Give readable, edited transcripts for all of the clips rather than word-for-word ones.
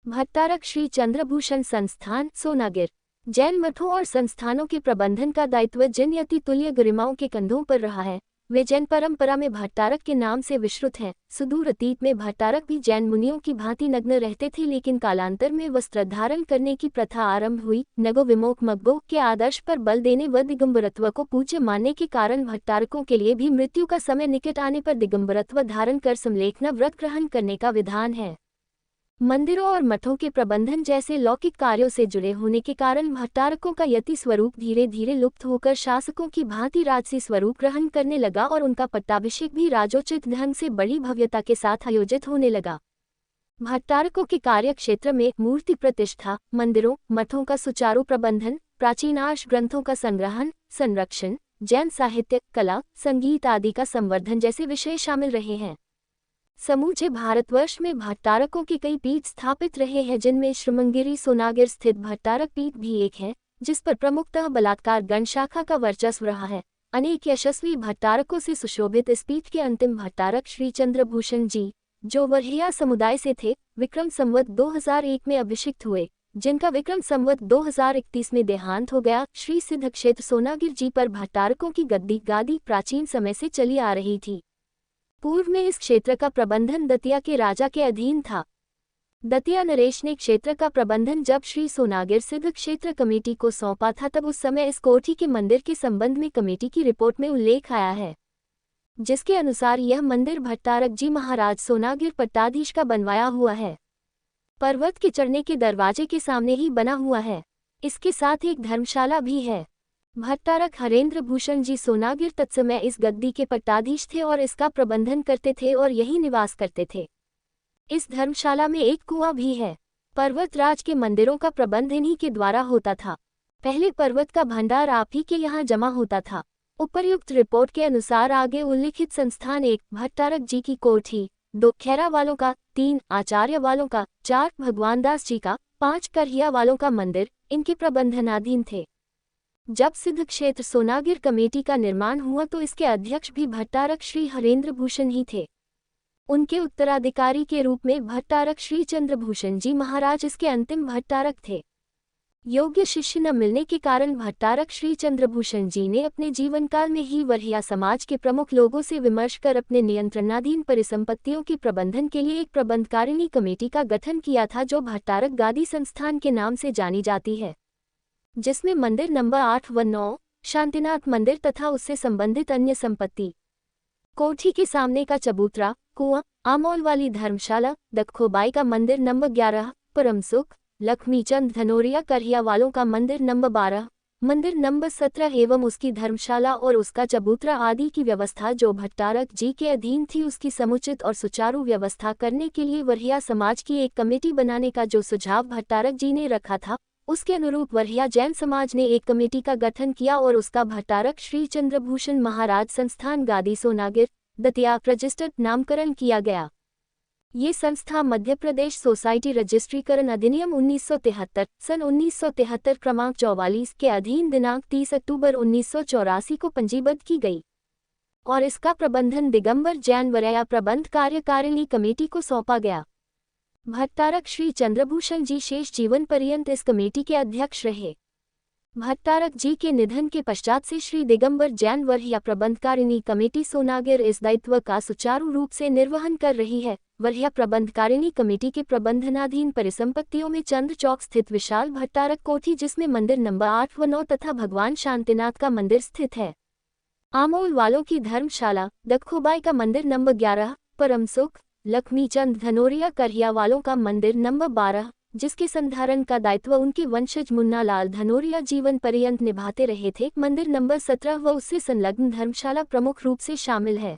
भट्टारक श्री चंद्रभूषण संस्थान सोनागिर। जैन मठों और संस्थानों के प्रबंधन का दायित्व जिन यति तुल्य गरिमाओं के कंधों पर रहा है, वे जैन परंपरा में भट्टारक के नाम से विश्रुत हैं। सुदूर अतीत में भट्टारक भी जैन मुनियों की भांति नग्न रहते थे, लेकिन कालांतर में वस्त्र धारण करने की प्रथा आरंभ हुई। नगो विमोक मग्गो के आदर्श पर बल देने व दिगंबरत्व को पूज्य मानने के कारण भट्टारकों के लिए भी मृत्यु का समय निकट आने पर दिगंबरत्व धारण कर समलेखना व्रत ग्रहण करने का विधान है। मंदिरों और मठों के प्रबंधन जैसे लौकिक कार्यों से जुड़े होने के कारण भट्टारकों का यति स्वरूप धीरे धीरे लुप्त होकर शासकों की भांति राजसी स्वरूप ग्रहण करने लगा और उनका पट्टाभिषेक भी राजोचित ढंग से बड़ी भव्यता के साथ आयोजित होने लगा। भट्टारकों के कार्य क्षेत्र में मूर्ति प्रतिष्ठा, मंदिरों मठों का सुचारू प्रबंधन, प्राचीन आर्ष ग्रंथों का संग्रहण संरक्षण, जैन साहित्य कला संगीत आदि का संवर्धन जैसे विषय शामिल रहे हैं। समूचे भारतवर्ष में भट्टारकों के कई पीठ स्थापित रहे हैं, जिनमें श्रमंगिरी सोनागिर स्थित भट्टारक पीठ भी एक है, जिस पर प्रमुखतः बलात्कार गण शाखा का वर्चस्व रहा है। अनेक यशस्वी भट्टारकों से सुशोभित इस पीठ के अंतिम भट्टारक श्री चंद्रभूषण जी, जो वरहिया समुदाय से थे, विक्रम संवत 2001 में अभिषिक्त हुए, जिनका विक्रम संवत 2031 में देहांत हो गया। श्री सिद्ध क्षेत्र सोनागिर जी पर भट्टारकों की गादी प्राचीन समय से चली आ रही थी। पूर्व में इस क्षेत्र का प्रबंधन दतिया के राजा के अधीन था। दतिया नरेश ने क्षेत्र का प्रबंधन जब श्री सोनागिर सिद्ध क्षेत्र कमेटी को सौंपा था, तब उस समय इस कोठी के मंदिर के संबंध में कमेटी की रिपोर्ट में उल्लेख आया है, जिसके अनुसार यह मंदिर भट्टारक जी महाराज सोनागिर पट्टाधीश का बनवाया हुआ है। पर्वत के चढ़ने के दरवाजे के सामने ही बना हुआ है। इसके साथ एक धर्मशाला भी है। भट्टारक हरेंद्र भूषण जी सोनागिर तत्समय इस गद्दी के पट्टाधीश थे और इसका प्रबंधन करते थे और यही निवास करते थे। इस धर्मशाला में एक कुआं भी है। पर्वतराज के मंदिरों का प्रबंध इन्हीं के द्वारा होता था। पहले पर्वत का भंडार आप ही के यहाँ जमा होता था। उपर्युक्त रिपोर्ट के अनुसार आगे उल्लिखित संस्थान 1 भट्टारक जी की कोठी, 2 खैरा वालों का, 3 आचार्य वालों का, 4 भगवान दास जी का, 5 करहिया वालों का मंदिर इनके प्रबंधनाधीन थे। जब सिद्ध क्षेत्र सोनागिर कमेटी का निर्माण हुआ तो इसके अध्यक्ष भी भट्टारक श्री हरेंद्र भूषण ही थे। उनके उत्तराधिकारी के रूप में भट्टारक श्री चंद्रभूषण जी महाराज इसके अंतिम भट्टारक थे। योग्य शिष्य न मिलने के कारण भट्टारक श्री चंद्रभूषण जी ने अपने जीवनकाल में ही वरहिया समाज के प्रमुख लोगों से विमर्श कर अपने नियंत्रणाधीन परिसंपत्तियों के प्रबंधन के लिए एक प्रबंधकारिणी कमेटी का गठन किया था, जो भट्टारक गादी संस्थान के नाम से जानी जाती है, जिसमें मंदिर नंबर 8 व 9, शांतिनाथ मंदिर तथा उससे संबंधित अन्य संपत्ति, कोठी के सामने का चबूतरा, कुआं, आमोल वाली धर्मशाला, दखोबाई का मंदिर नंबर 11, परमसुख, लक्ष्मीचंद धनोरिया करहिया वालों का मंदिर नंबर 12, मंदिर नंबर 17 एवं उसकी धर्मशाला और उसका चबूतरा आदि की व्यवस्था जो भट्टारक जी के अधीन थी, उसकी समुचित और सुचारू व्यवस्था करने के लिए वरहिया समाज की एक कमेटी बनाने का जो सुझाव भट्टारक जी ने रखा था, उसके अनुरूप वरहिया जैन समाज ने एक कमेटी का गठन किया और उसका भट्टारक श्री चंद्रभूषण महाराज संस्थान गादी सोनागिर दतिया रजिस्टर्ड नामकरण किया गया। ये संस्था मध्य प्रदेश सोसाइटी रजिस्ट्रीकरण अधिनियम 1973 सन 1973 क्रमांक 44 के अधीन दिनांक 30 अक्टूबर 1984 को पंजीबद्ध की गई और इसका प्रबंधन दिगंबर जैन वरया प्रबंध कार्यकारिणी कमेटी को सौंपा गया। भट्टारक श्री चंद्रभूषण जी शेष जीवन पर्यंत इस कमेटी के अध्यक्ष रहे। भट्टारक जी के निधन के पश्चात से श्री दिगंबर जैन वरहिया प्रबंधकारिणी कमेटी सोनागिर इस दायित्व का सुचारू रूप से निर्वहन कर रही है। वरहिया प्रबंधकारिणी कमेटी के प्रबंधनाधीन परिसंपत्तियों में चंद्र चौक स्थित विशाल भट्टारक कोठी, जिसमें मंदिर नंबर 8 व 9 तथा भगवान शांतिनाथ का मंदिर स्थित है, आमोल वालों की धर्मशाला, दखोबाई का मंदिर नंबर 11, परमसुख, लक्ष्मीचंद धनोरिया करहिया वालों का मंदिर नंबर 12, जिसके संधारण का दायित्व उनके वंशज मुन्ना लाल धनोरिया जीवन पर्यंत निभाते रहे थे, मंदिर नंबर 17 व उससे संलग्न धर्मशाला प्रमुख रूप से शामिल है।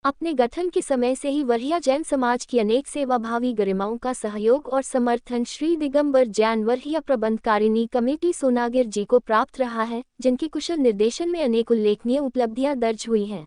अपने गठन के समय से ही वरहिया जैन समाज की अनेक सेवाभावी गरिमाओं का सहयोग और समर्थन श्री दिगंबर जैन वरहिया प्रबंधकारिणी कमेटी सोनागिर जी को प्राप्त रहा है, जिनके कुशल निर्देशन में अनेक उल्लेखनीय उपलब्धियां दर्ज हुई हैं,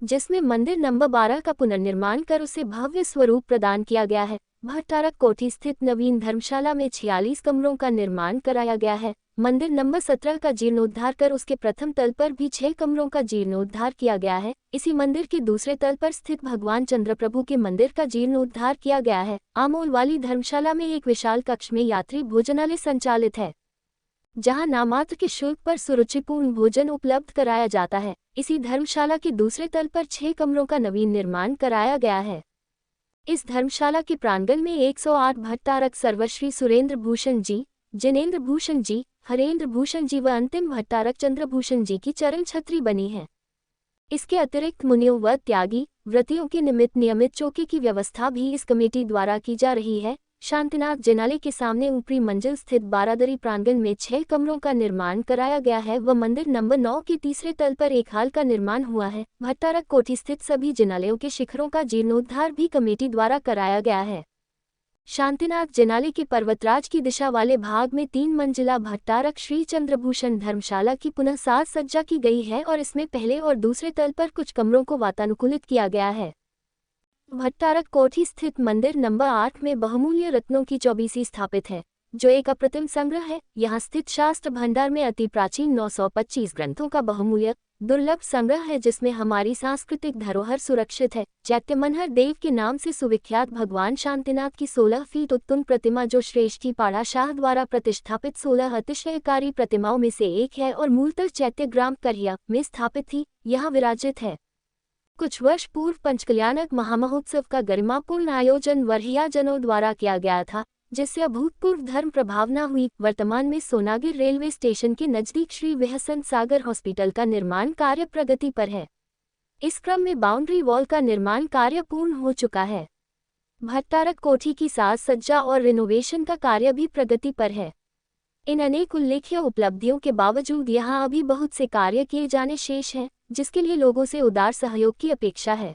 जिसमें मंदिर नंबर 12 का पुनर्निर्माण कर उसे भव्य स्वरूप प्रदान किया गया है। भट्टारक कोठी स्थित नवीन धर्मशाला में 46 कमरों का निर्माण कराया गया है। मंदिर नंबर 17 का जीर्णोद्धार कर उसके प्रथम तल पर भी 6 कमरों का जीर्णोद्धार किया गया है। इसी मंदिर के दूसरे तल पर स्थित भगवान चंद्रप्रभु के मंदिर का जीर्णोद्धार किया गया है। आमोल वाली धर्मशाला में एक विशाल कक्ष में यात्री भोजनालय संचालित है, जहां नामात्र के शुल्क पर सुरुचिपूर्ण भोजन उपलब्ध कराया जाता है। इसी धर्मशाला के दूसरे तल पर 6 कमरों का नवीन निर्माण कराया गया है। इस धर्मशाला के प्रांगण में 108 भट्टारक सर्वश्री सुरेंद्र भूषण जी, जिनेंद्र भूषण जी, हरेंद्र भूषण जी व अंतिम भट्टारक चंद्रभूषण जी की चरण छत्री बनी है। इसके अतिरिक्त मुनियों व त्यागी व्रतियों के निमित्त नियमित चौकी की व्यवस्था भी इस कमेटी द्वारा की जा रही है। शांतिनाथ जिनालय के सामने ऊपरी मंजिल स्थित बारादरी प्रांगण में 6 कमरों का निर्माण कराया गया है व मंदिर नंबर 9 के तीसरे तल पर एक हाल का निर्माण हुआ है। भट्टारक कोठी स्थित सभी जिनालयों के शिखरों का जीर्णोद्धार भी कमेटी द्वारा कराया गया है। शांतिनाथ जिनालय के पर्वतराज की दिशा वाले भाग में 3 मंजिला भट्टारक श्री चंद्रभूषण धर्मशाला की पुनः साज सज्जा की गई है और इसमें पहले और दूसरे तल पर कुछ कमरों को वातानुकूलित किया गया है। भट्टारक कोठी स्थित मंदिर नंबर 8 में बहुमूल्य रत्नों की 24 स्थापित है, जो एक अप्रतिम संग्रह है। यहाँ स्थित शास्त्र भंडार में अति प्राचीन 925 ग्रंथों का बहुमूल्य दुर्लभ संग्रह है, जिसमें हमारी सांस्कृतिक धरोहर सुरक्षित है। चैत्य मनहर देव के नाम से सुविख्यात भगवान शांतिनाथ की 16 फीट उत्तुंग प्रतिमा, जो श्रेष्ठी पाड़ा शाह द्वारा प्रतिष्ठापित 16 अतिशयकारी प्रतिमाओं में से एक है और मूलतः चैत्य ग्राम करहिया में स्थापित थी, यहाँ विराजित है। कुछ वर्ष पूर्व पंचकल्याणक महामहोत्सव का गरिमापूर्ण आयोजन वरहियाजनों द्वारा किया गया था, जिससे अभूतपूर्व धर्म प्रभावना हुई। वर्तमान में सोनागिर रेलवे स्टेशन के नजदीक श्री विहसन सागर हॉस्पिटल का निर्माण कार्य प्रगति पर है। इस क्रम में बाउंड्री वॉल का निर्माण कार्य पूर्ण हो चुका है। भट्टारक कोठी की साज सज्जा और रिनोवेशन का कार्य भी प्रगति पर है। इन अनेक उल्लेख्य उपलब्धियों के बावजूद यहाँ अभी बहुत से कार्य किए जाने शेष हैं, जिसके लिए लोगों से उदार सहयोग की अपेक्षा है।